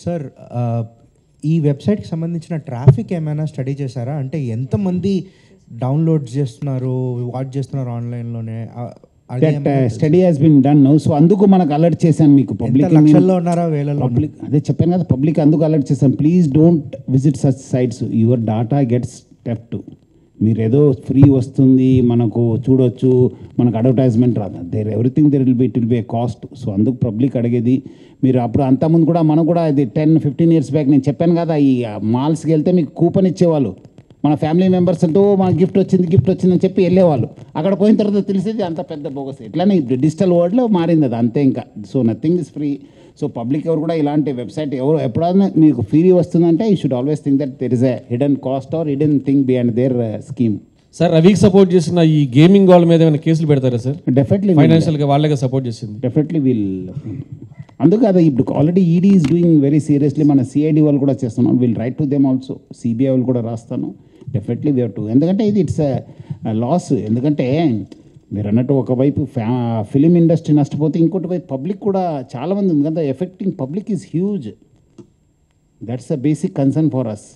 Sir ఈ వెబ్సైట్కి సంబంధించిన ట్రాఫిక్ ఏమైనా స్టడీ చేశారా? అంటే ఎంతమంది డౌన్లోడ్ చేస్తున్నారు, వాచ్ చేస్తున్నారు ఆన్లైన్లోనే? Study has been done. So అందుకు మనకు అలర్ట్ చేశాను మీకు. పబ్లిక్ లక్షల్లో ఉన్నారా, వేలలో? పబ్లిక్ అదే చెప్పాను కదా, పబ్లిక్ అందుకు అలర్ట్ చేశాను. Please don't visit such sites, your data gets theft. మీరు ఏదో ఫ్రీ వస్తుంది మనకు చూడొచ్చు, మనకు అడ్వర్టైజ్మెంట్ రాదు. Everything it will be a cost. So అందుకు పబ్లిక్ అడిగేది మీరు అప్పుడు అంతకుముందు కూడా మనం కూడా అది 10-15 years బ్యాక్ నేను చెప్పాను కదా, ఈ మాల్స్కి వెళ్తే మీకు కూపన్ ఇచ్చేవాళ్ళు. మన ఫ్యామిలీ మెంబర్స్తో మన గిఫ్ట్ వచ్చిందని చెప్పి వెళ్ళేవాళ్ళు. అక్కడ పోయిన తర్వాత తెలిసేది అంత పెద్ద బోగస్. ఇట్లానే డిజిటల్ వరల్డ్లో మారింది అది, అంతే ఇంకా. So nothing is free. So public ఎవరు కూడా ఇలాంటి వెబ్సైట్ ఎవరు ఎప్పుడైనా మీకు ఫ్రీ వస్తుందంటే you should always think that there is a hidden cost or hidden thing behind their scheme. Sir రవికి సపోర్ట్ చేసిన ఈ గేమింగ్ వాళ్ళ మీద ఏమైనా కేసులు పెడతారా సార్? డెఫినెట్లీ ఫైనాన్షియల్గా వాళ్ళగా సపోర్ట్ చేసింది. డెఫినెట్లీ అందుకు కదా ఇప్పుడు already ED is doing very seriously. మన సిఐడి వాళ్ళు కూడా చేస్తున్నాం. Will write to them also. CBI వాళ్ళు కూడా రాస్తాను. Definitely we have to. ఎందుకంటే ఇది ఇట్స్ లాస్. ఎందుకంటే మీరు అన్నట్టు ఒకవైపు ఫిలిం ఇండస్ట్రీ నష్టపోతే ఇంకోటి వైపు పబ్లిక్ కూడా చాలామంది ఉంది కదా, affecting public is huge. That's the basic concern for us.